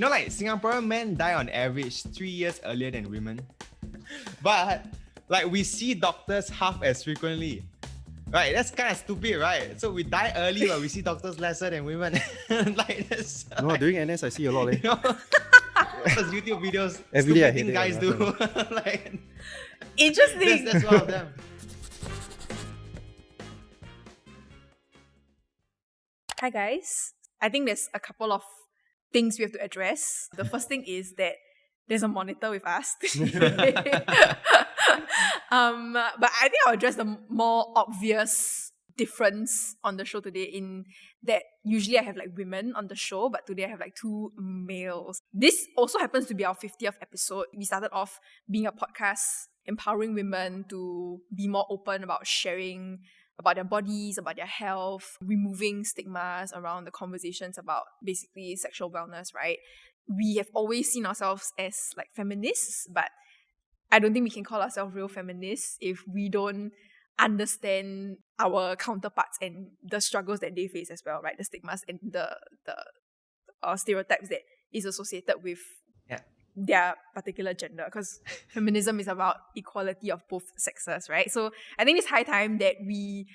like Singaporean men die on average 3 years earlier than women. But like we see doctors half as frequently. Right, that's kind of stupid, right? So we die early, but we see doctors lesser than women. Like that's No, during NS I see a lot. you know, those YouTube videos, Every day I stupid hate thing it, guys I do. laugh Like Interesting. that's one of them. Hi guys. I think there's a couple of things we have to address. The first thing is that there's a monitor with us. But I think I'll address the more obvious difference on the show today in that usually I have like women on the show, but today I have like two males. This also happens to be our 50th episode. We started off being a podcast empowering women to be more open about sharing about their bodies, about their health, removing stigmas around the conversations about basically sexual wellness, right? We have always seen ourselves as like feminists, but I don't think we can call ourselves real feminists if we don't understand our counterparts and the struggles that they face as well, right? The stigmas and the stereotypes that is associated with their particular gender, because feminism is about equality of both sexes, right? So I think it's high time that we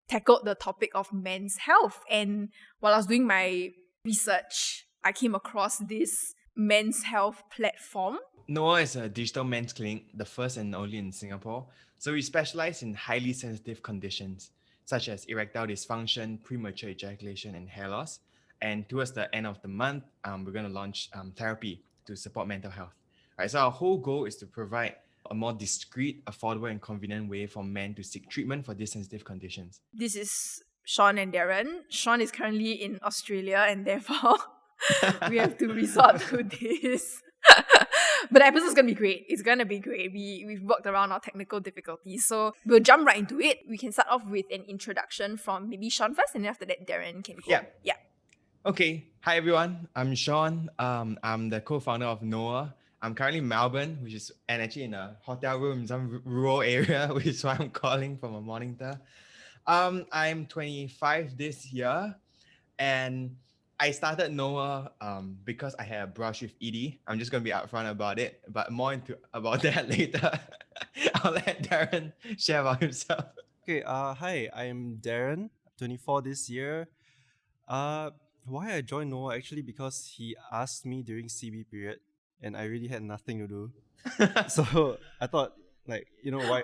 tackled the topic of men's health. And while I was doing my research, I came across this men's health platform. Noah is a digital men's clinic, the first and only in Singapore. So we specialize in highly sensitive conditions such as erectile dysfunction, premature ejaculation, and hair loss. And towards the end of the month, we're going to launch therapy to support mental health. Right, so our whole goal is to provide a more discreet, affordable, and convenient way for men to seek treatment for these sensitive conditions. This is Sean and Darren. Sean is currently in Australia, and therefore we have to resort to this. But the episode's going to be great. It's going to be great. We've worked around our technical difficulties. So we'll jump right into it. We can start off with an introduction from maybe Sean first, and then after that, Darren can go. Yeah. Okay. Hi, everyone. I'm Sean. I'm the co-founder of Noah. I'm currently in Melbourne, and actually in a hotel room in some rural area, which is why I'm calling from a monitor. I'm 25 this year, and I started Noah because I had a brush with ED. I'm just going to be upfront about it, but more about that later. I'll let Darren share about himself. Okay, hi, I'm Darren, 24 this year. Why I joined Noah actually because he asked me during CB period and I really had nothing to do. So I thought, like,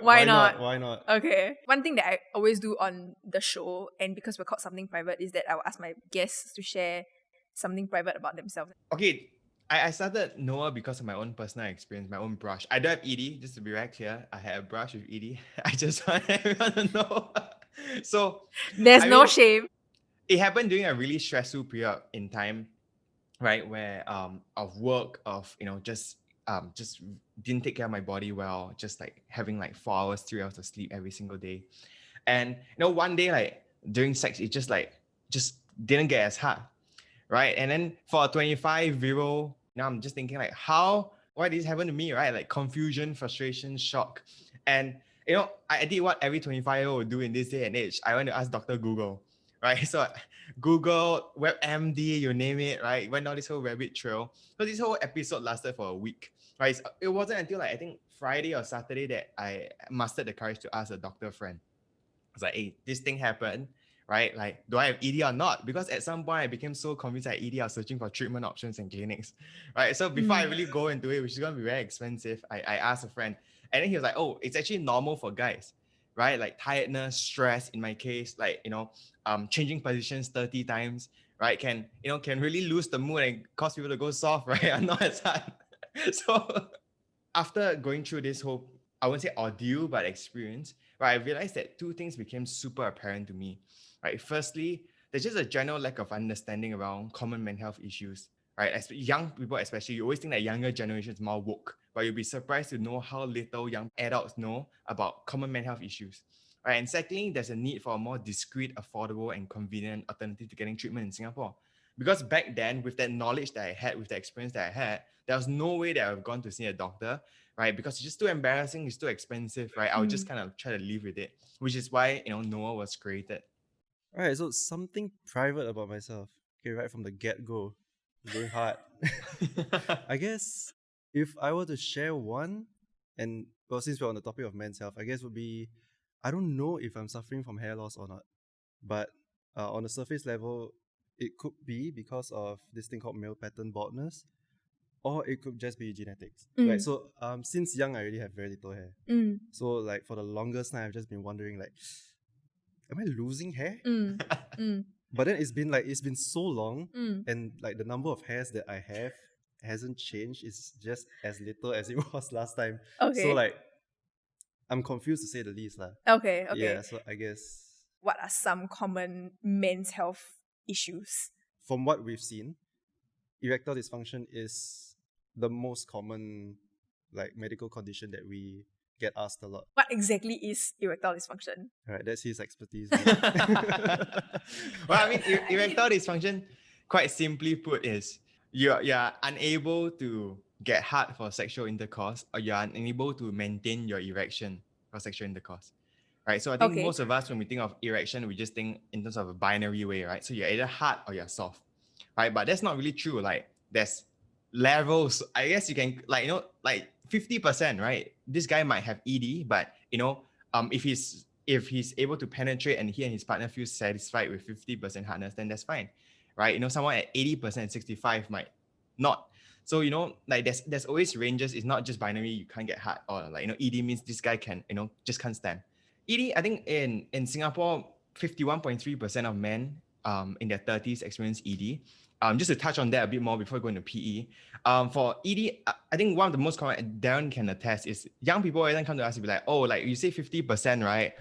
why not? Why not? Okay. One thing that I always do on the show, and because we're called Something Private, is that I will ask my guests to share something private about themselves. Okay, I started Noah because of my own personal experience, my own brush. I don't have ED, just to be very clear. I had a brush with ED. I just want everyone to know. So there's no shame. It happened during a really stressful period in time, right? Where of work, of just didn't take care of my body well, just like having like 4 hours, 3 hours of sleep every single day. And one day, like during sex, it just didn't get as hard. Right. And then for a 25-year-old, now I'm just thinking like, why did this happen to me? Right. Like confusion, frustration, shock. And, I did what every 25-year-old would do in this day and age. I went to ask Dr. Google. Right. So Google, WebMD, you name it. Right. Went down this whole rabbit trail. So this whole episode lasted for a week. Right. So it wasn't until like, I think Friday or Saturday that I mustered the courage to ask a doctor friend. I was like, hey, this thing happened. Right? Like, do I have ED or not? Because at some point I became so convinced I had ED, I was searching for treatment options and clinics. Right? So before I really go into it, which is going to be very expensive, I asked a friend. And then he was like, oh, it's actually normal for guys. Right? Like tiredness, stress in my case, like, changing positions 30 times, right? Can really lose the mood and cause people to go soft, right? I'm not as hard. So after going through this whole, I wouldn't say ordeal, but experience, right? I realized that two things became super apparent to me. Right. Firstly, there's just a general lack of understanding around common mental health issues. Right. As young people, especially, you always think that younger generation is more woke, but you'll be surprised to know how little young adults know about common mental health issues. Right. And secondly, there's a need for a more discreet, affordable, and convenient alternative to getting treatment in Singapore. Because back then, with that knowledge that I had, with the experience that I had, there was no way that I would have gone to see a doctor, right? Because it's just too embarrassing, it's too expensive, right? I would just kind of try to live with it, which is why Noah was created. Alright, so something private about myself. Okay, right from the get-go. Going hard. I guess if I were to share one, and well, since we're on the topic of men's health, I guess would be I don't know if I'm suffering from hair loss or not, but on the surface level, it could be because of this thing called male pattern baldness, or it could just be genetics. Right. So since young, I already have very little hair. So like for the longest time, I've just been wondering like, am I losing hair? But then it's been so long, and like the number of hairs that I have hasn't changed. It's just as little as it was last time. Okay. So like I'm confused to say the least, lah. Okay. Yeah, so I guess What are some common men's health issues? from what we've seen, erectile dysfunction is the most common like medical condition that we get asked a lot. What exactly is erectile dysfunction? All right, that's his expertise. Well, I mean, erectile dysfunction, quite simply put, is you're unable to get hard for sexual intercourse, or you're unable to maintain your erection for sexual intercourse. Right. So I think most of us, when we think of erection, we just think in terms of a binary way, right? So you're either hard or you're soft. Right. But that's not really true. Like there's levels. I guess you can like 50%, right? This guy might have ED, but if he's able to penetrate and he and his partner feel satisfied with 50% hardness, then that's fine. Right. Someone at 80%, 65 might not. So, like there's always ranges. It's not just binary, you can't get hard, or like, ED means this guy can, just can't stand. ED, I think in Singapore, 51.3% of men in their 30s experience ED. Just to touch on that a bit more before going to PE. For ED, I think one of the most common, Darren can attest, is young people then come to us and be like, oh, like you say 50%, right?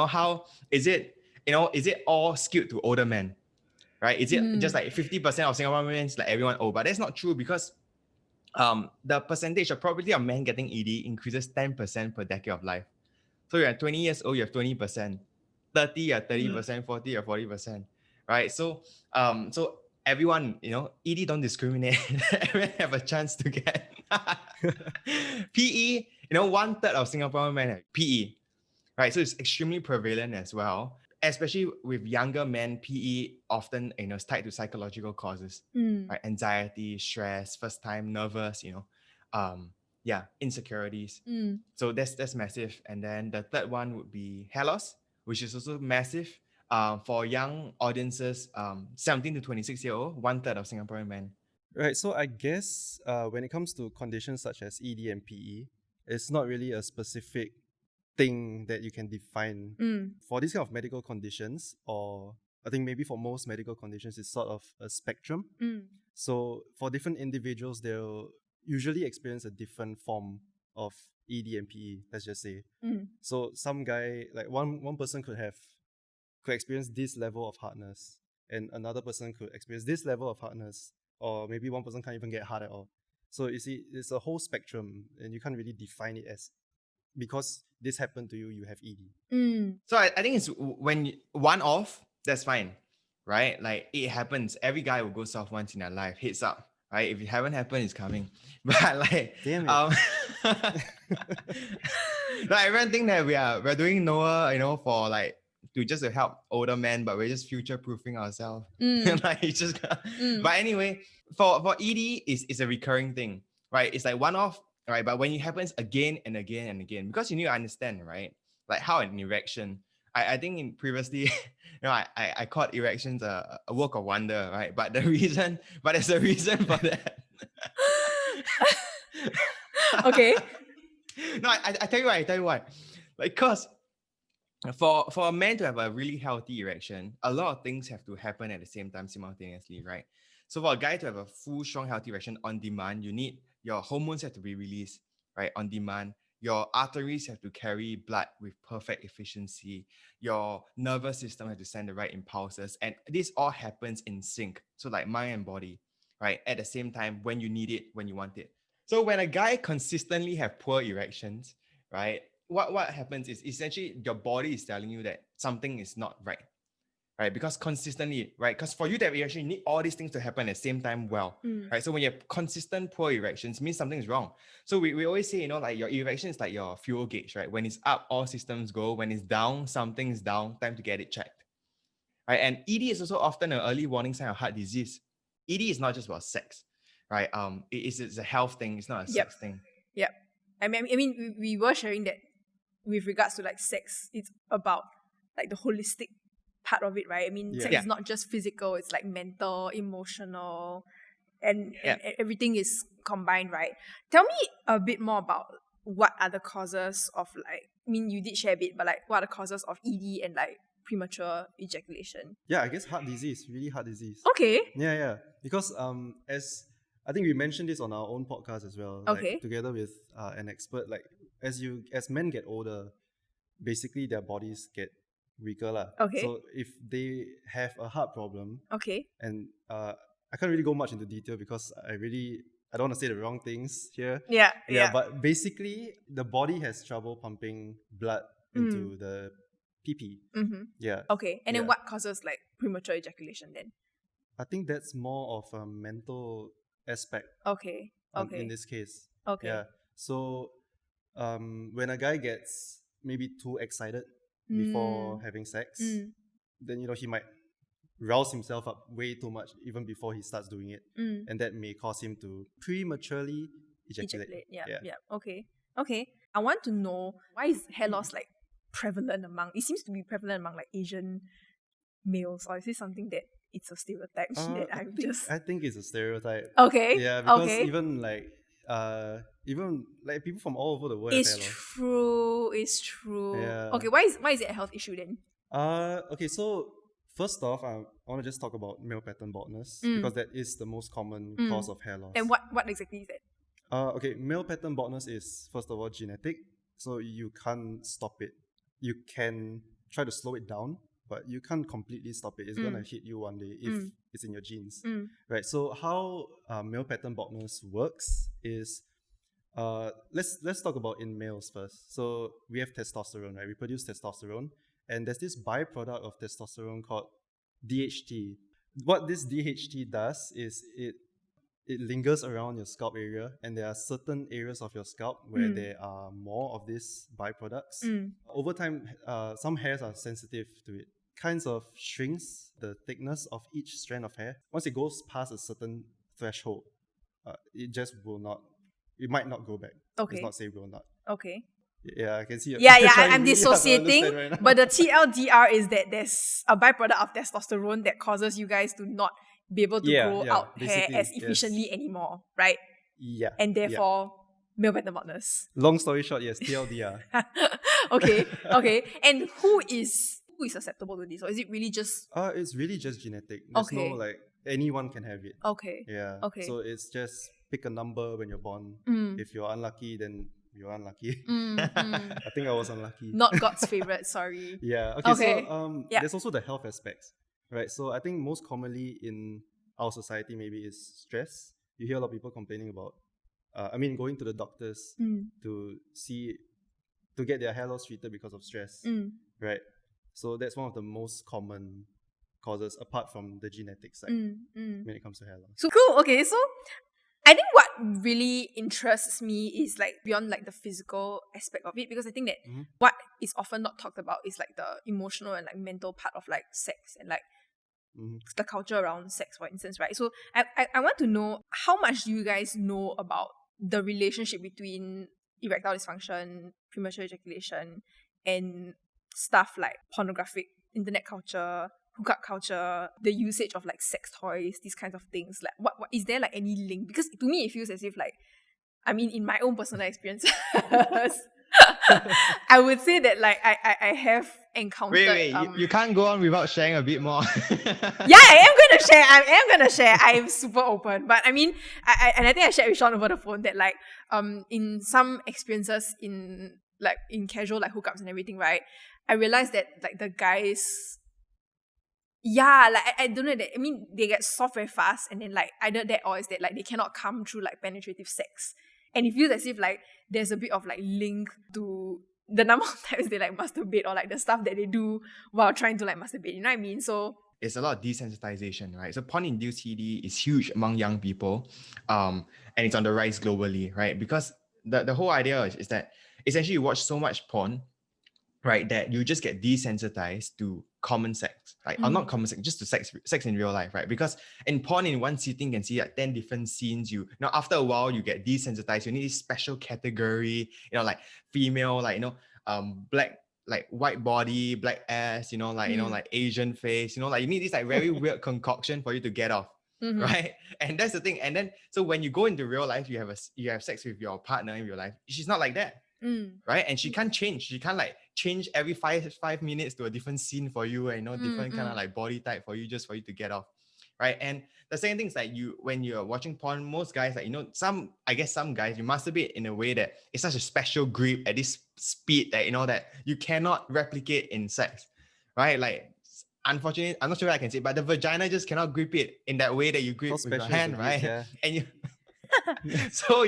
How is it, is it all skewed to older men? Right? Is it just like 50% of Singaporean men is like everyone old? But that's not true, because the percentage of probability of men getting ED increases 10% per decade of life. So you're at 20 years old, you have 20%, 30 you're 30%, 40 you're 40%, right? So everyone, ED don't discriminate. Everyone have a chance to get PE. 1/3 of Singaporean men have PE, right? So it's extremely prevalent as well, especially with younger men. PE often is tied to psychological causes, right? Anxiety, stress, first time, nervous, insecurities. So that's massive. And then the third one would be hair loss, which is also massive. For young audiences, 17 to 26-year-old, 1/3 of Singaporean men. Right, so I guess when it comes to conditions such as ED and PE, it's not really a specific thing that you can define. For these kind of medical conditions, or I think maybe for most medical conditions, it's sort of a spectrum. So for different individuals, they'll usually experience a different form of ED and PE, let's just say. So some guy, like one person could experience this level of hardness, and another person could experience this level of hardness, or maybe one person can't even get hard at all. So you see, it's a whole spectrum, and you can't really define it as because this happened to you, you have ED. So I think it's when one off, that's fine, right? Like it happens. Every guy will go soft once in their life. Heads up, right? If it haven't happened, it's coming. But like, damn it. Like everyone think that we're doing Noah, for like to help older men, but we're just future proofing ourselves. Like it's just. But anyway, for ED is a recurring thing, right? It's like one off, right? But when it happens again and again and again, because you need to understand, right? Like how an erection. I think previously, I called erections a work of wonder, right? But there's a reason for that. Okay. No, I tell you why. Like, cause for a man to have a really healthy erection, a lot of things have to happen at the same time simultaneously, right? So for a guy to have a full, strong, healthy erection on demand, you need your hormones have to be released, right? On demand. Your arteries have to carry blood with perfect efficiency. Your nervous system has to send the right impulses. And this all happens in sync. So like mind and body, right? At the same time, when you need it, when you want it. So when a guy consistently have poor erections, right? What happens is essentially your body is telling you that something is not right. Right? Because consistently, right? Because for you to have erection, you need all these things to happen at the same time well. Right? So when you have consistent poor erections, means something is wrong. So we always say, like your erection is like your fuel gauge, right? When it's up, all systems go. When it's down, something is down, time to get it checked. Right? And ED is also often an early warning sign of heart disease. ED is not just about sex, right? It's a health thing. It's not a Yep. sex thing. Yep. I mean, we were sharing that with regards to like sex, it's about like the holistic part of it, right? I mean, sex is not just physical; it's like mental, emotional, and everything is combined, right? Tell me a bit more about what are the causes of like. I mean, you did share a bit, but like, what are the causes of ED and like premature ejaculation? Yeah, I guess heart disease, really heart disease. Okay. Yeah. Because as I think we mentioned this on our own podcast as well. Okay. Like, together with an expert, like as men get older, basically their bodies get weaker lah. Okay. So if they have a heart problem, Okay. and I can't really go much into detail because I don't want to say the wrong things here. Yeah. But basically, the body has trouble pumping blood into the pee. Mm-hmm. Yeah. Okay. And then what causes like premature ejaculation then? I think that's more of a mental aspect. Okay. In this case. Okay. Yeah. So, when a guy gets maybe too excited before having sex, then he might rouse himself up way too much even before he starts doing it, and that may cause him to prematurely ejaculate. Yeah. Okay. I want to know, why is hair loss like prevalent among? It seems to be prevalent among like Asian males, or is this something that it's a stereotype that I think it's a stereotype. Okay. Yeah, because even people from all over the world have hair loss. It's true. Yeah. Okay, why is it a health issue then? Okay, so first off, I want to just talk about male pattern baldness because that is the most common cause of hair loss. And what exactly is that? Okay, male pattern baldness is first of all genetic, so you can't stop it. You can try to slow it down, but you can't completely stop it. It's gonna hit you one day if it's in your genes, right? So how male pattern baldness works is, let's talk about in males first. So we have testosterone, right? We produce testosterone, and there's this byproduct of testosterone called DHT. What this DHT does is it lingers around your scalp area, and there are certain areas of your scalp where there are more of these byproducts. Over time, some hairs are sensitive to it. Kinds of shrinks the thickness of each strand of hair. Once it goes past a certain threshold, it just will not. It might not go back. Okay. Let's not say will not. Okay. Yeah, I can see it. I'm dissociating. Right, but the TLDR is that there's a byproduct of testosterone that causes you guys to not be able to grow out hair as efficiently anymore, right? Yeah. And therefore, male pattern baldness. Long story short, yes, TLDR. Okay. And who is susceptible to this, or is it really just? It's really just genetic. There's no like anyone can have it. Okay. Yeah. Okay. So it's just pick a number when you're born. If you're unlucky, then you're unlucky. I think I was unlucky. Not God's favorite. Sorry. Yeah. Okay. So there's also the health aspects, right? So I think most commonly in our society maybe is stress. You hear a lot of people complaining about, going to the doctors to get their hair loss treated because of stress, right? So that's one of the most common causes apart from the genetic side when it comes to hair loss. So cool. Okay, so I think what really interests me is like beyond like the physical aspect of it, because I think that what is often not talked about is like the emotional and like mental part of like sex and like the culture around sex, for instance, right? So I want to know, how much do you guys know about the relationship between erectile dysfunction, premature ejaculation, and stuff like pornographic internet culture, hookup culture, the usage of like sex toys, these kinds of things? Like what is there like any link? Because to me it feels as if like, I mean, in my own personal experience I would say that like I have encountered. Wait, you can't go on without sharing a bit more. Yeah, I am gonna share. I'm super open. But I mean, I think I shared with Sean over the phone that like in some experiences in casual like hookups and everything, right, I realized that like the guys, I don't know, that I mean they get soft very fast, and then like either that or is that like they cannot come through like penetrative sex. And it feels as if like there's a bit of like link to the number of times they like masturbate, or like the stuff that they do while trying to like masturbate. You know what I mean? So it's a lot of desensitization, right? So porn-induced ED is huge among young people, and it's on the rise globally, right? Because the whole idea is that essentially you watch so much porn right, that you just get desensitized to common sex, like or not common sex, just to sex in real life, right? Because in porn, in one sitting, you can see like 10 different scenes. You now after a while, you get desensitized. You need this special category, like female, like black, like white body, black ass, like Asian face, like you need this like very weird concoction for you to get off. Right. And that's the thing. And then so when you go into real life, you have sex with your partner in real life. She's not like that. Right. And she can't change. She can't like change every five minutes to a different scene for you, and different kind of like body type for you, just for you to get off. Right. And the same thing is like when you're watching porn, most guys, like some guys, you masturbate in a way that it's such a special grip at this speed that that you cannot replicate in sex. Right. Like unfortunately, I'm not sure what I can say, but the vagina just cannot grip it in that way that you grip with your hand, right? Yeah. And you so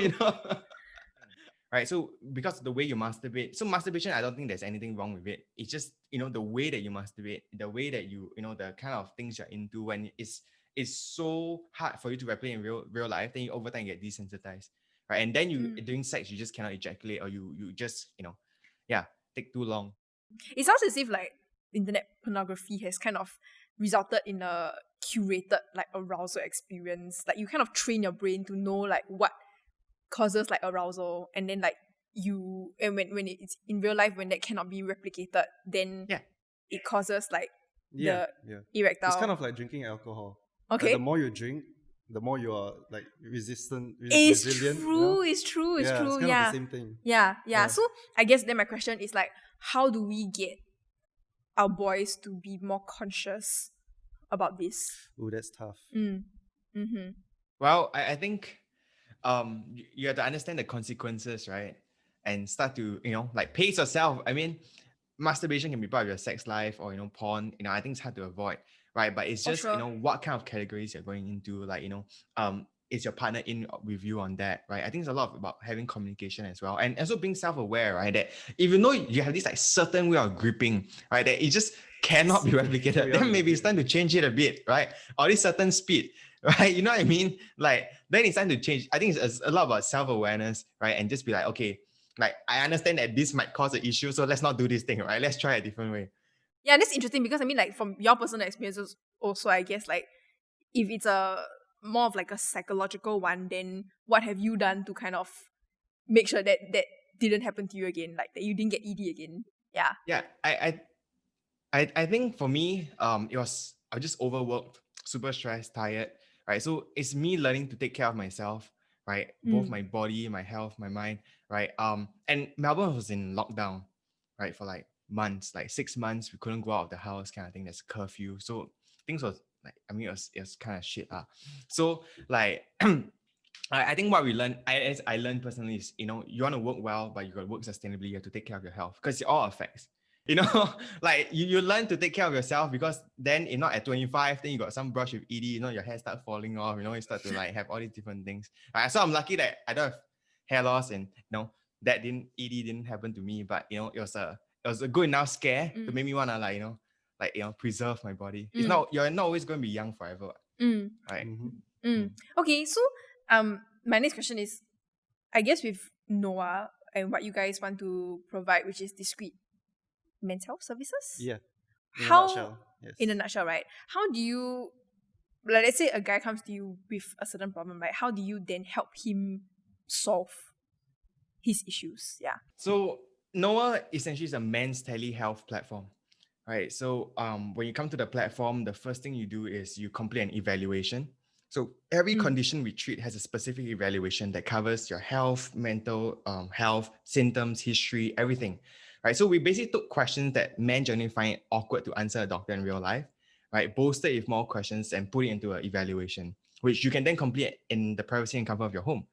right. So because of the way you masturbate, so masturbation, I don't think there's anything wrong with it. It's just, the way that you masturbate, the way that the kind of things you're into, when it's so hard for you to replicate in real life, then you over time get desensitized. Right. And then during sex, you just cannot ejaculate, or you just, take too long. It sounds as if like internet pornography has kind of resulted in a curated like arousal experience. Like you kind of train your brain to know like what causes like arousal, and then like when it's in real life, when that cannot be replicated, then it causes like the erectile. It's kind of like drinking alcohol. Okay. Like the more you drink, the more you are like resilient. It's true. It's true. It's kind of the same thing. Yeah. So I guess then my question is like, how do we get our boys to be more conscious about this? Oh, that's tough. Well, I think you have to understand the consequences, right? And start to, like pace yourself. I mean, masturbation can be part of your sex life, or, porn, I think it's hard to avoid, right? But it's just, what kind of categories you're going into, like, is your partner in with you on that, right? I think it's a lot about having communication as well. And also being self-aware, right? That even though you have this like certain way of gripping, right? That it just cannot be replicated, then maybe it's time to change it a bit, right? Or this certain speed, right? You know what I mean? Like, then it's time to change. I think it's a lot about self-awareness, right? And just be like, okay, like, I understand that this might cause an issue, so let's not do this thing, right? Let's try a different way. Yeah, that's interesting because I mean, like, from your personal experiences also, I guess, like, if it's a more of like a psychological one, then what have you done to kind of make sure that that didn't happen to you again, like that you didn't get ED again? Yeah. I think for me, I was just overworked, super stressed, tired, right? So it's me learning to take care of myself, right? Both my body, my health, my mind, right? And Melbourne was in lockdown, right, for like months, like 6 months. We couldn't go out of the house, kind of thing. There's curfew, so things was like, I mean, it was kind of shit. So like, I think what we learned, I learned personally is, you want to work well, but you got to work sustainably. You have to take care of your health because it all affects. Like you learn to take care of yourself, because then if not at 25, then you got some brush with ED, your hair start falling off, you start to like have all these different things. Right? So I'm lucky that I don't have hair loss, and that ED didn't happen to me, but it was a good enough scare to make me wanna preserve my body. It's not, you're not always going to be young forever. Right. Okay, so my next question is, I guess with Noah and what you guys want to provide, which is discreet mental health services. Yeah. In a nutshell, yes. In a nutshell, right? How do you, like, let's say a guy comes to you with a certain problem, right? How do you then help him solve his issues? Yeah. So Noah essentially is a men's telehealth platform, right? So when you come to the platform, the first thing you do is you complete an evaluation. So every condition we treat has a specific evaluation that covers your health, mental health, symptoms, history, everything. Right, so we basically took questions that men generally find awkward to answer a doctor in real life, right? Boosted with more questions and put it into an evaluation, which you can then complete in the privacy and comfort of your home,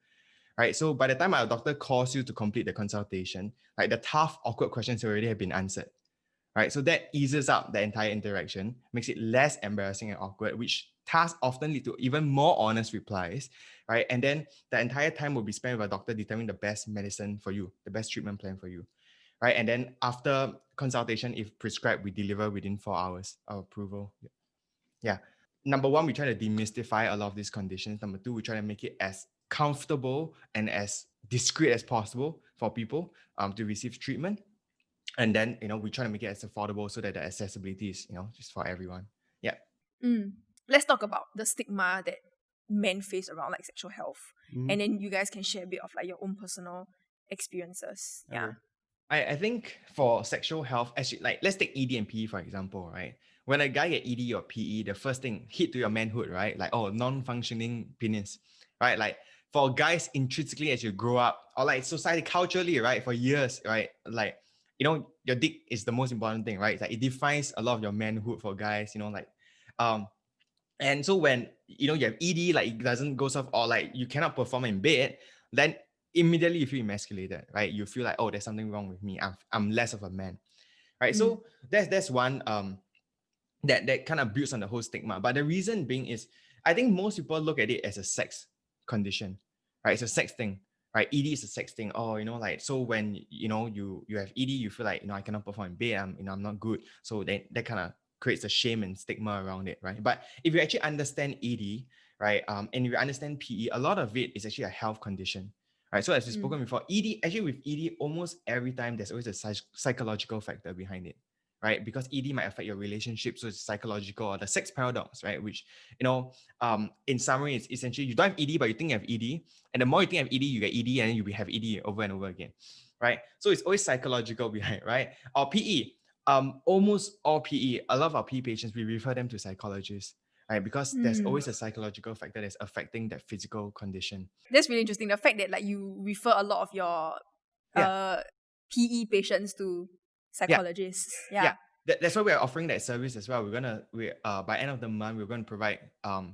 right? So by the time our doctor calls you to complete the consultation, like the tough, awkward questions already have been answered, right? So that eases up the entire interaction, makes it less embarrassing and awkward, which tasks often lead to even more honest replies, right? And then the entire time will be spent with a doctor determining the best medicine for you, the best treatment plan for you. Right. And then after consultation, if prescribed, we deliver within 4 hours of approval. Yeah. Number one, we try to demystify a lot of these conditions. Number two, we try to make it as comfortable and as discreet as possible for people to receive treatment. And then, we try to make it as affordable so that the accessibility is, just for everyone. Yeah. Let's talk about the stigma that men face around like sexual health, Mhm. and then you guys can share a bit of like your own personal experiences. Yeah. Okay. I think for sexual health, actually, like let's take ED and PE for example, right? When a guy get ED or PE, the first thing hit to your manhood, right? Like, oh, non-functioning penis, right? Like for guys intrinsically as you grow up, or like society culturally, right? For years, right? Like, your dick is the most important thing, right? It's like it defines a lot of your manhood for guys, um, and so when you have ED, like it doesn't go off, or like you cannot perform in bed, then immediately you feel emasculated, right? You feel like, oh, there's something wrong with me. I'm less of a man, right? So that's one that kind of builds on the whole stigma. But the reason being is, I think most people look at it as a sex condition, right? It's a sex thing, right? ED is a sex thing. Oh, like so when you have ED, you feel like I cannot perform in bed. I'm not good. So that kind of creates a shame and stigma around it, right? But if you actually understand ED, right, and if you understand PE, a lot of it is actually a health condition. Right, so as we've spoken before, ED, actually with ED, almost every time there's always a psychological factor behind it, right? Because ED might affect your relationship, so it's psychological, or the sex paradox, right? Which, in summary, it's essentially you don't have ED, but you think you have ED, and the more you think you have ED, you get ED, and then you have ED over and over again, right? So it's always psychological behind, right? Or PE, almost all PE, a lot of our PE patients, we refer them to psychologists, right? Because there's always a psychological factor that's affecting that physical condition. That's really interesting. The fact that like you refer a lot of your PE patients to psychologists. Yeah. That's why we're offering that service as well. By end of the month, we're going to provide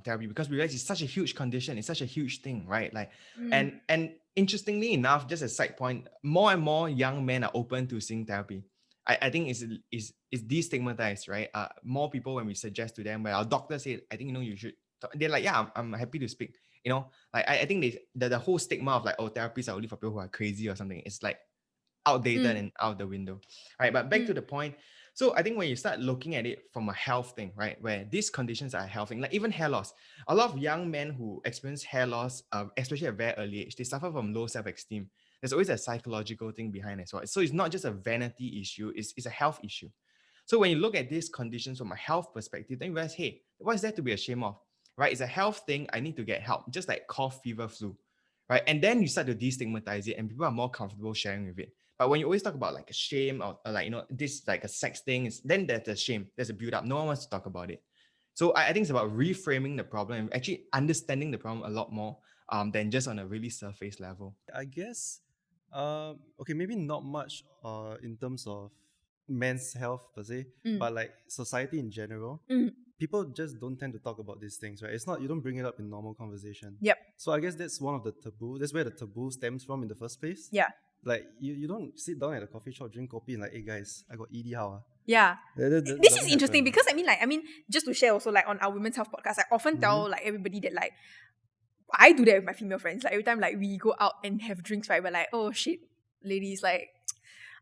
therapy, because we realize it's such a huge condition, it's such a huch thing, right? Like, and interestingly enough, just a side point, more and more young men are open to seeing therapy. I think is destigmatized, right? More people, when we suggest to them, where our doctor said, I think you should. They're like, yeah, I'm happy to speak. Like I think the whole stigma of like, oh, therapists are only for people who are crazy or something. It's like outdated and out the window, right? But back to the point. So I think when you start looking at it from a health thing, right, where these conditions are health thing, like even hair loss, a lot of young men who experience hair loss, especially at a very early age, they suffer from low self-esteem. There's always a psychological thing behind it as well. So it's not just a vanity issue, it's a health issue. So when you look at these conditions from a health perspective, then you realize, hey, what is there to be ashamed of, right? It's a health thing. I need to get help, just like cough, fever, flu, right? And then you start to destigmatize it, and people are more comfortable sharing with it. But when you always talk about like a shame, or like, this like a sex thing, then there's a shame, there's a build up. No one wants to talk about it. So I think it's about reframing the problem and actually understanding the problem a lot more than just on a really surface level. I guess, okay, maybe not much in terms of men's health per se, but like society in general, people just don't tend to talk about these things, right? It's not, you don't bring it up in normal conversation. Yep. So I guess that's one of the taboo. That's where the taboo stems from in the first place. Yeah. Like you don't sit down at a coffee shop, drink coffee, and like, hey guys, I got ED, how? Yeah. That This doesn't is interesting happen. because I mean, just to share also, like on our women's health podcast, I often tell like everybody that like I do that with my female friends. Like every time like we go out and have drinks, right? We're like, oh shit, ladies, like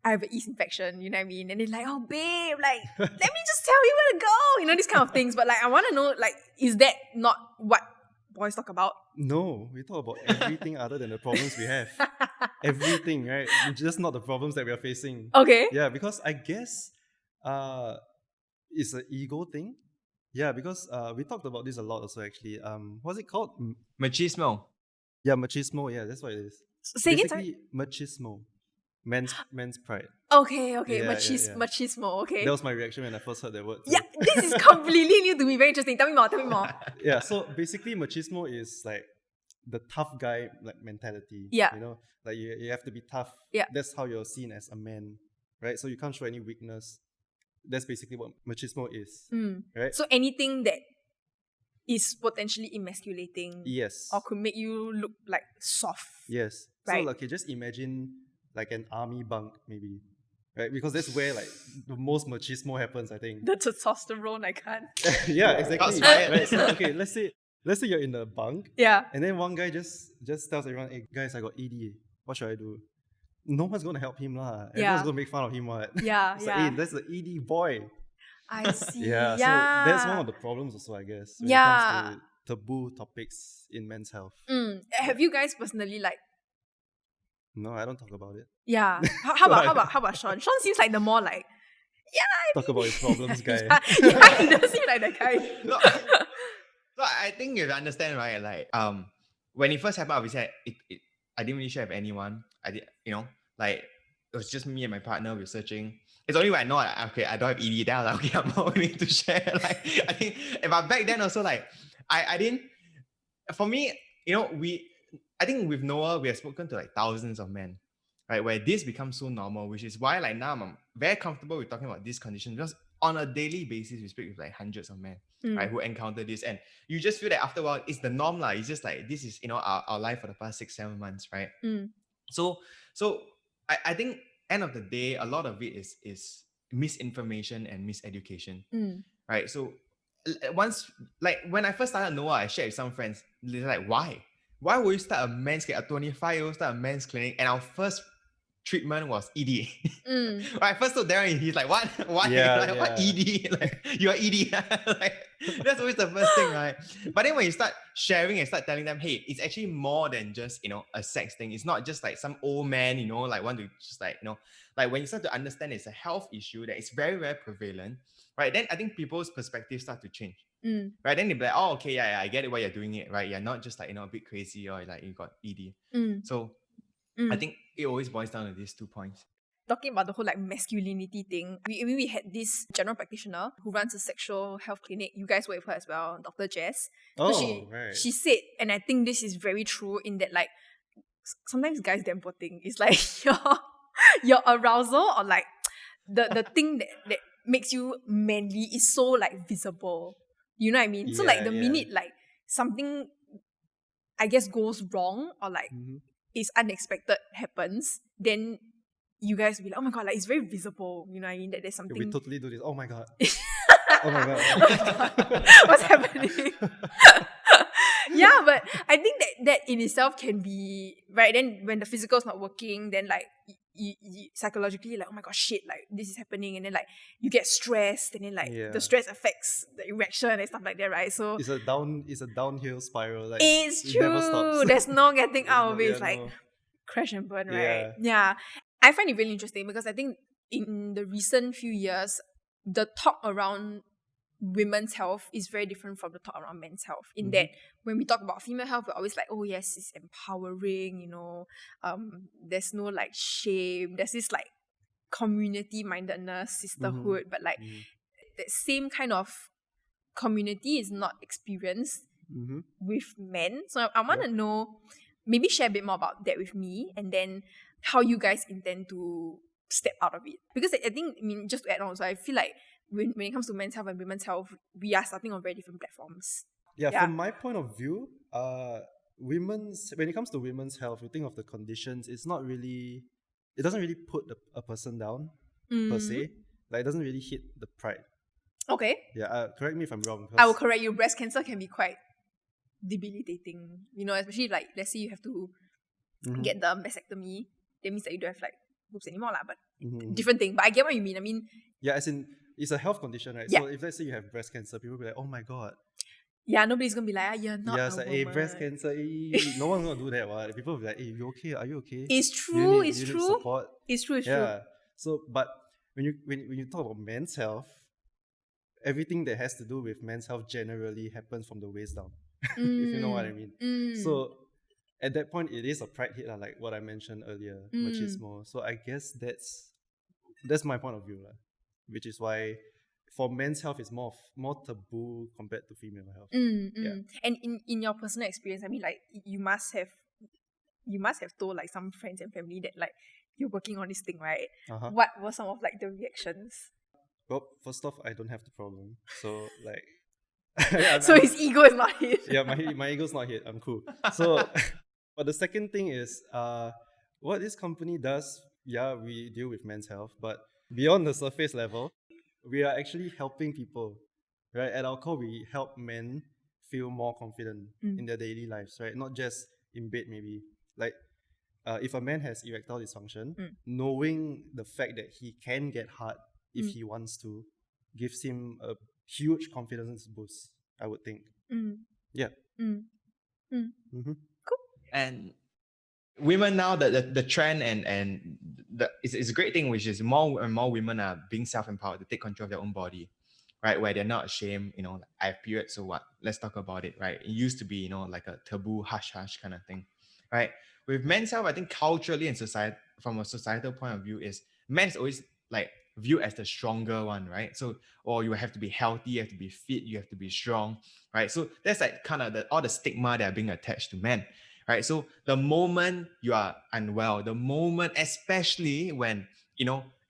I have a yeast infection, you know what I mean? And they're like, oh babe, like let me just tell you where to go, these kind of things. But like I want to know, like, is that not what boys talk about? No, we talk about everything other than the problems we have. Everything, right? Just not the problems that we are facing. Okay. Yeah, because I guess it's an ego thing. Yeah, because we talked about this a lot also actually. What's it called? Machismo. Yeah, machismo. Yeah, that's what it is. Say again, sorry? Basically, machismo. Men's pride. Okay, Yeah, machismo, okay. That was my reaction when I first heard that word. Yeah, this is completely new to me. Very interesting. Tell me more. Yeah, so basically machismo is like the tough guy like mentality. Yeah. Like you have to be tough. Yeah. That's how you're seen as a man, right? So you can't show any weakness. That's basically what machismo is, right? So anything that is potentially emasculating, Yes. or could make you look like soft. Yes. Right. So okay, just imagine like an army bunk maybe, right? Because that's where like the most machismo happens, I think. The testosterone, I can't. Yeah, exactly. Right. So okay, let's say you're in the bunk. Yeah. And then one guy just tells everyone, hey guys, I got ED. What should I do? No one's gonna help him lah. Everyone's gonna make fun of him, what? Yeah, It's like, hey, that's the ED boy. I see. Yeah, so that's one of the problems also, I guess, when it comes to taboo topics in men's health. Have you guys personally like No, I don't talk about it. Yeah. How about Sean? Sean seems like the more like Talk about his problems guy. yeah, he does seem like that guy. No, so I think you understand, right? Like, when it first happened, obviously, I didn't really share with anyone. I did, like, it was just me and my partner. We were searching. It's only when I know, okay, I don't have ED. Then I was like, okay, I'm not willing to share. Like, I think, but back then also, like, I didn't. For me, I think with Noah, we have spoken to like thousands of men, right? Where this becomes so normal, which is why like now I'm very comfortable with talking about this condition, because on a daily basis we speak with like hundreds of men, right, who encounter this, and you just feel that after a while it's the norm, like it's just like this is our life for the past 6-7 months, right? So I think end of the day, a lot of it is misinformation and miseducation, right? So once, like when I first started Noah, I shared with some friends. They're like, why would you start a men's clinic? A 25-year-old start a men's clinic, and our first treatment was ED. Right, first told Darren, he's like, what? Why? Yeah, like, what ED? Like, you're ED. Like, that's always the first thing, right? But then when you start sharing and start telling them, hey, it's actually more than just, a sex thing. It's not just like some old man, like want to just like, like when you start to understand it's a health issue that is very, very prevalent, right? Then I think people's perspectives start to change. Right, then they'll be like, oh, okay, yeah, I get it why you're doing it, right? You're not just like, a bit crazy or like you got ED. So I think it always boils down to these 2 points. Talking about the whole like masculinity thing, we had this general practitioner who runs a sexual health clinic. You guys work with her as well, Dr. Jess. So she said, and I think this is very true, in that like sometimes guys damn poor thing. It's like your arousal or like the thing that makes you manly is so like visible. You know what I mean? So like the minute like something, I guess, goes wrong or like is unexpected happens, then you guys will be like, oh my god, like it's very visible. You know what I mean? That there's something. We totally do this. Oh my god. Oh my god. Oh my god. What's happening? Yeah, but I think that in itself can be right. Then when the physical is not working, then like you psychologically like, oh my god, shit, like this is happening, and then like you get stressed, and then like the stress affects the erection and stuff like that, right? So it's a downhill spiral. Like it's it true. never stops. There's no getting out of it. It's like crash and burn, right? Yeah. I find it really interesting because I think in the recent few years, the talk around women's health is very different from the talk around men's health, in that when we talk about female health, we're always like, oh yes, it's empowering, there's no like shame, there's this like community mindedness, sisterhood, but like that same kind of community is not experienced with men. So I want to know, maybe share a bit more about that with me, and then how you guys intend to step out of it. Because I think, just to add on, so I feel like when it comes to men's health and women's health, we are starting on very different platforms. Yeah, from my point of view, when it comes to women's health, you think of the conditions, it doesn't really put a person down per se. Like, it doesn't really hit the pride. Okay. Yeah, correct me if I'm wrong. I will correct you. Breast cancer can be quite debilitating, especially like, let's say you have to get the mastectomy. That means that you don't have like boobs anymore, but different thing. But I get what you mean. Yeah, as in, it's a health condition, right? Yeah. So if let's say you have breast cancer, people will be like, oh my god. Yeah, nobody's going to be like, you're not it's like, hey, breast cancer, no one's going to do that. What? People will be like, hey, you okay? Are you okay? It's true, you need support? It's true. So, but when you talk about men's health, everything that has to do with men's health generally happens from the waist down. If you know what I mean. So at that point, it is a pride hit, like what I mentioned earlier, machismo. So I guess that's my point of view, which is why for men's health it's more taboo compared to female health. And in your personal experience, I mean, like you must have told like some friends and family that like you're working on this thing, right? What were some of like the reactions? Well, first off, I don't have the problem, so like. So his ego is not hit. Yeah, my ego's not hit. I'm cool. So, but the second thing is, what this company does. Yeah, we deal with men's health, but beyond the surface level, we are actually helping people, right? At our core, we help men feel more confident in their daily lives, right? Not just in bed, maybe. Like, if a man has erectile dysfunction, knowing the fact that he can get hard if he wants to, gives him a huge confidence boost, I would think. Yeah. Cool. And women now, the trend and it's a great thing, which is more and more women are being self-empowered to take control of their own body, right? Where they're not ashamed, like, I have periods, so what? Let's talk about it, right? It used to be, like a taboo, hush hush kind of thing, right? With men's health, I think culturally and society, from a societal point of view, is men's always like viewed as the stronger one, right? So, or you have to be healthy, you have to be fit, you have to be strong, right? So that's like kind of all the stigma that are being attached to men, right? So the moment you are unwell, the moment, especially when,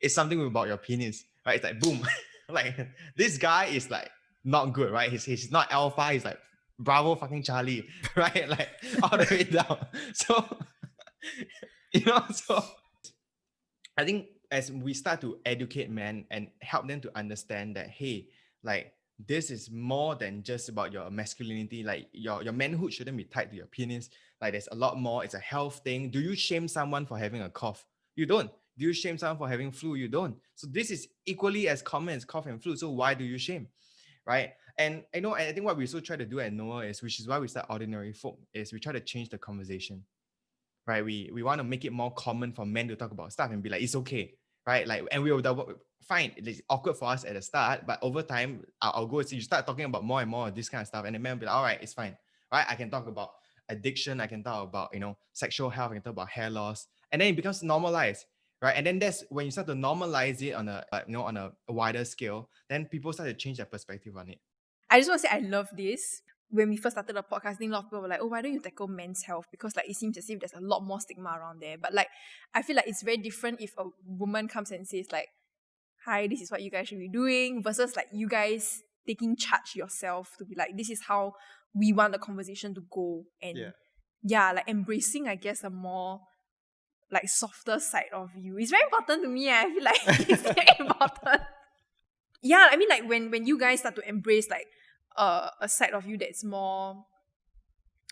it's something about your penis, right? It's like, boom, like this guy is like not good, right? He's not alpha, he's like Bravo fucking Charlie, right? Like all the way down. So, so I think as we start to educate men and help them to understand that, hey, like this is more than just about your masculinity. Like your manhood shouldn't be tied to your penis. Like there's a lot more. It's a health thing. Do you shame someone for having a cough? You don't. Do you shame someone for having flu? You don't. So this is equally as common as cough and flu. So why do you shame? Right? And I think what we also try to do at Noah is, which is why we start Ordinary Folk, is we try to change the conversation. Right? We want to make it more common for men to talk about stuff and be like, it's okay, right? Like, and we will fine. It's awkward for us at the start, but over time, our goal is you start talking about more and more of this kind of stuff, and the men will be like, all right, it's fine, right? I can talk about addiction, I can talk about sexual health, I can talk about hair loss, and then it becomes normalized, right? And then that's when you start to normalize it on a wider scale, then people start to change their perspective on it. I just want to say I love this. When we first started the podcast, I think a lot of people were like, oh, why don't you tackle men's health? Because like it seems as if there's a lot more stigma around there. But like I feel like it's very different if a woman comes and says like, hi, this is what you guys should be doing, versus like you guys taking charge yourself to be like, this is how we want the conversation to go. And like embracing, I guess, a more like softer side of you. It's very important to me. I feel like it's very important. Yeah, I mean like when you guys start to embrace like a side of you that's more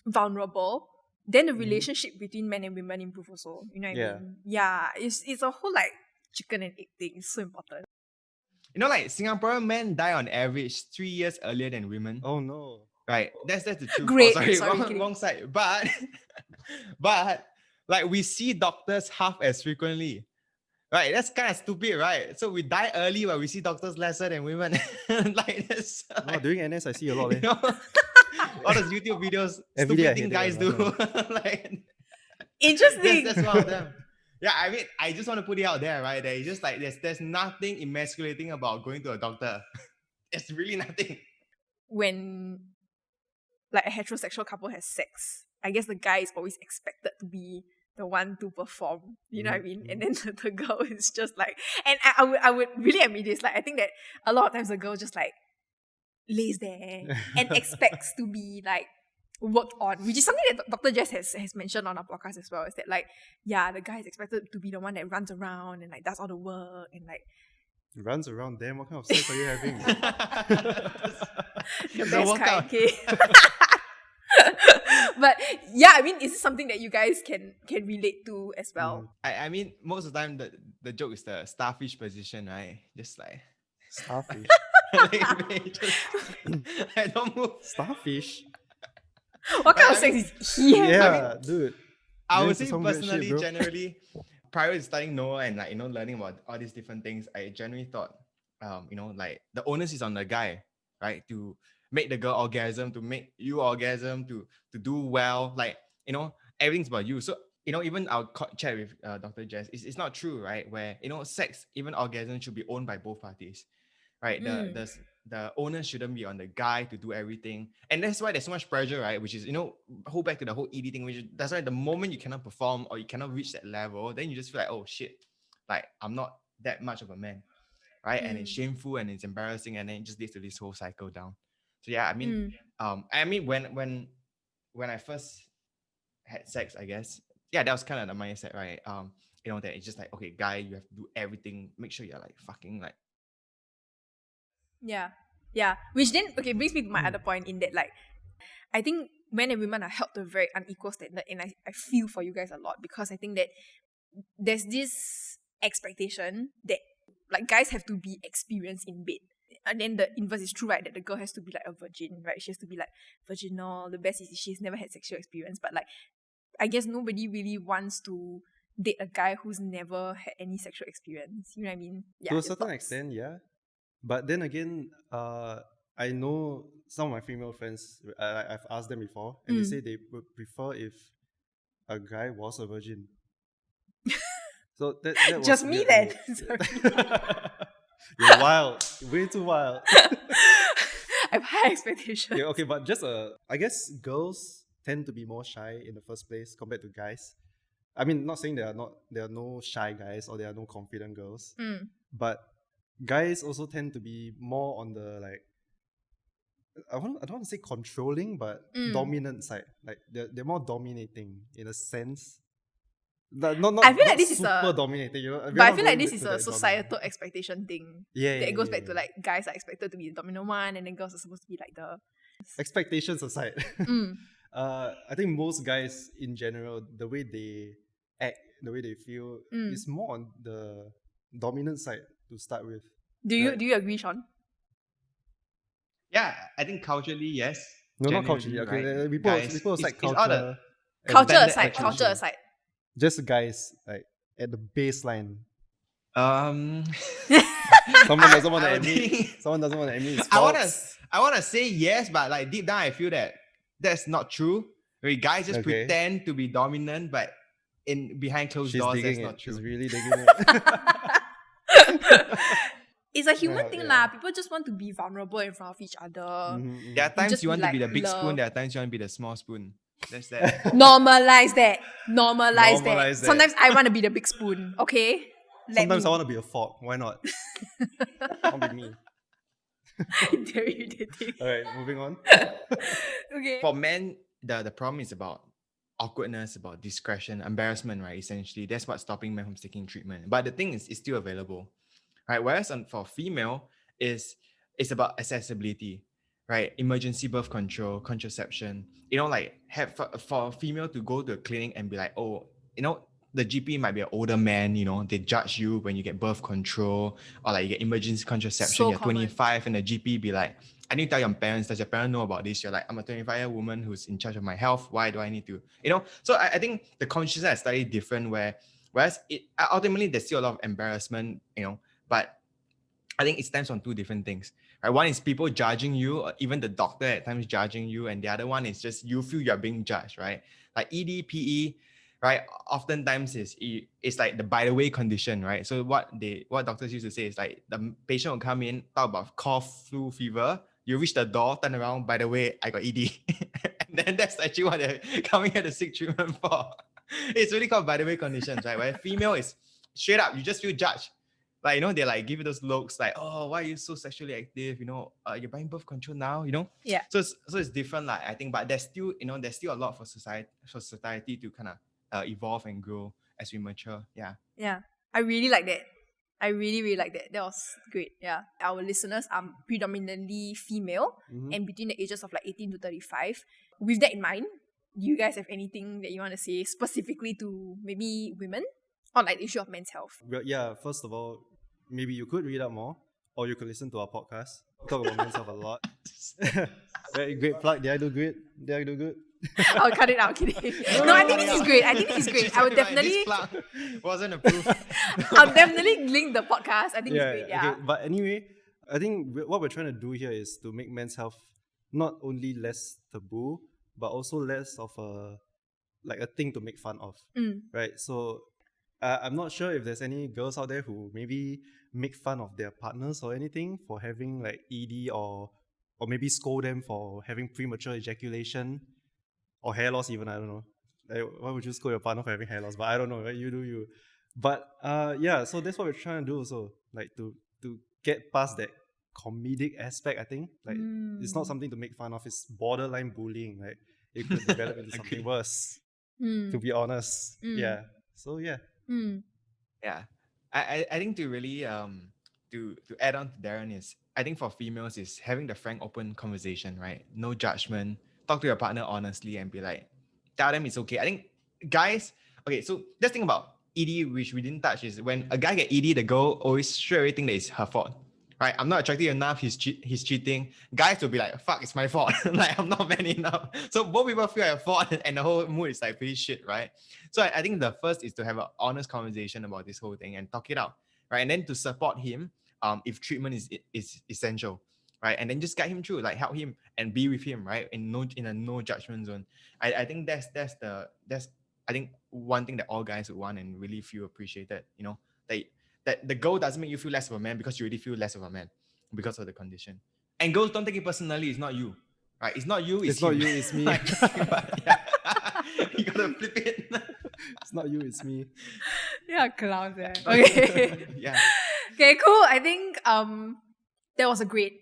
vulnerable, then the relationship between men and women improve also. You know what I mean? Yeah, it's a whole like chicken and egg thing. It's so important. Like Singaporean men die on average 3 years earlier than women. Oh no. Right, that's the truth. Great. Oh, sorry, wrong side. But like we see doctors half as frequently. Right, that's kind of stupid, right? So we die early while we see doctors lesser than women. Like that's like, during NS I see a lot. All those YouTube videos, Every day stupid I thing hate guys it, do. Like Interesting. that's one of them. Yeah, I mean, I just want to put it out there, right? That it's just like there's nothing emasculating about going to a doctor. It's really nothing. When like a heterosexual couple has sex, I guess the guy is always expected to be the one to perform, you know what I mean? And then the girl is just like, and I would really admit this, like I think that a lot of times the girl just like lays there and expects to be like worked on, which is something that Dr. Jess has mentioned on our podcast as well, is that like, yeah, the guy is expected to be the one that runs around and like does all the work and like runs around. Damn, what kind of sex are you having? The best kind, okay. But yeah, I mean, is this something that you guys can relate to as well? I mean, most of the time the joke is the starfish position, right? Just like starfish. I don't move. Starfish. What kind of sex is he having? Yeah, dude. I would say personally, generally, prior to studying Noah and like learning about all these different things, I generally thought, like the onus is on the guy, right, to make the girl orgasm, to make you orgasm, to do well, like everything's about you. So even our chat with Dr. Jess, it's not true, right? Where sex, even orgasm, should be owned by both parties, right? The onus shouldn't be on the guy to do everything, and that's why there's so much pressure, right? Which is hold back to the whole ED thing, which is, that's why the moment you cannot perform or you cannot reach that level, then you just feel like, oh shit, like I'm not that much of a man, right? And it's shameful and it's embarrassing, and then it just leads to this whole cycle down. So yeah, I mean, when I first had sex, I guess, yeah, that was kind of the mindset, right? That it's just like, okay, guy, you have to do everything, make sure you're like fucking like. Yeah. Which then brings me to my other point, in that like, I think men and women are held to a very unequal standard, and I feel for you guys a lot, because I think that there's this expectation that like guys have to be experienced in bed. And then the inverse is true, right? That the girl has to be like a virgin, right? She has to be like virginal. The best is she's never had sexual experience. But like I guess nobody really wants to date a guy who's never had any sexual experience. You know what I mean? Yeah. To a your certain thoughts. extent, yeah. But then again, I know some of my female friends, I've asked them before, and they say they would prefer if a guy was a virgin. So that was Just me weird to then. Sorry. You're wild. Way too wild. I have high expectations. Yeah, okay, but just I guess girls tend to be more shy in the first place compared to guys. I mean, not saying there are no shy guys or there are no confident girls, but guys also tend to be more on the like I don't want to say controlling, but dominant side. Like they're more dominating in a sense. Not I feel like not this is super a dominating, you know. But I feel like this is a societal expectation thing. Yeah, That it goes back to like guys are expected to be the dominant one, and then girls are supposed to be like the expectations aside. I think most guys in general, the way they act, the way they feel, is more on the dominant side to start with. Do you agree, Sean? Yeah, I think culturally, yes. No, not Generally, culturally. Okay, right? people Guys, aside it's all the Culture Standard aside, expectation. culture aside. just guys like at the baseline. um Someone doesn't want to I admit. think- Someone doesn't want to admit. His I wanna say yes, but like deep down I feel that that's not true. Where guys just Okay. pretend to be dominant, but in behind closed She's doors, that's digging not it. She's true. really digging it. It's a human thing yeah. lah. People just want to be vulnerable in front of each other. Mhm, There are times just you be want to be like the big spoon, love. there are times you want to be the small spoon. That's that. Normalize that. Normalize Normalize that. that. Sometimes I want to be the big spoon. Okay. Sometimes I want to be a fork. Why not? Can't be me. Dare you dating. All right, moving on. Okay. For men, the problem is about awkwardness, about discretion, embarrassment, right? Essentially, that's what's stopping men from seeking treatment. But the thing is, it's still available, right? Whereas for female, it's about accessibility, right? Emergency birth control, contraception. You know, like for a female to go to a clinic and be like, oh, you know, the GP might be an older man, you know, they judge you when you get birth control or like you get emergency contraception, So you're common. 25 and the GP be like, I need to tell your parents, does your parent know about this? You're like, I'm a 25-year woman who's in charge of my health. Why do I need to, you know? So I think the consciousness is slightly different whereas it ultimately there's still a lot of embarrassment, you know, but I think it stems from two different things, right? One is people judging you, or even the doctor at times judging you, and the other one is just you feel you're being judged, right? Like ED, PE, right? Oftentimes it's like the by the way condition, right? So what doctors used to say is like the patient will come in, talk about cough, flu, fever. You reach the door, turn around, by the way, I got ED. And then that's actually what they're coming here to seek treatment for. It's really called by the way conditions, right? Where female is straight up, you just feel judged. Like, you know, they like give you those looks like, oh, why are you so sexually active? You know, you're buying birth control now, you know? Yeah. So it's different, like I think, but there's still a lot for society to kind of evolve and grow as we mature. Yeah. Yeah. I really like that. I really, really like that. That was great. Yeah. Our listeners are predominantly female and between the ages of like 18 to 35. With that in mind, do you guys have anything that you want to say specifically to maybe women on like the issue of men's health? Well, yeah, first of all, maybe you could read up more or you could listen to our podcast. We talk about men's health a lot. Very great plug. Did I do good? Did I do good? I'll cut it out. Kidding. No, I think this is great. I think this is great. I would definitely, This plug wasn't approved. I'll definitely link the podcast. I think it's great. Yeah. Okay. But anyway, I think what we're trying to do here is to make men's health not only less taboo, but also less of a thing to make fun of, right? So I'm not sure if there's any girls out there who maybe make fun of their partners or anything for having like ED or maybe scold them for having premature ejaculation or hair loss even, I don't know. Like, why would you scold your partner for having hair loss? But I don't know, right? You do you. But yeah, so that's what we're trying to do also, like to get past that comedic aspect, I think. Like it's not something to make fun of, it's borderline bullying. Like it could develop into something worse, to be honest. Yeah. So yeah. Yeah. I think to really to add on to Darren is, I think for females is having the frank open conversation, right? No judgment. Talk to your partner honestly and be like, tell them it's okay. I think guys, okay, so just think about ED, which we didn't touch, is when a guy get ED, the girl always straight away think that it's her fault. right? I'm not attractive enough. He's cheating. Guys will be like, fuck, it's my fault. Like, I'm not man enough. So both people feel at fault, and the whole mood is like pretty shit, right? So I think the first is to have an honest conversation about this whole thing and talk it out, right? And then to support him, if treatment is essential, right? And then just guide him through, like help him and be with him, right? In a no judgment zone. I think that's I think one thing that all guys would want and really feel appreciated, you know, that the goal doesn't make you feel less of a man because you already feel less of a man because of the condition. And girls, don't take it personally. It's not you, right? It's not you. It's not him. you, it's me. Like, yeah. You gotta flip it. It's not you, it's me. Yeah, clowns there. Okay. Yeah. Okay, cool. I think that was a great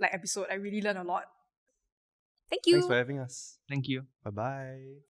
episode. I really learned a lot. Thank you. Thanks for having us. Thank you. Bye-bye.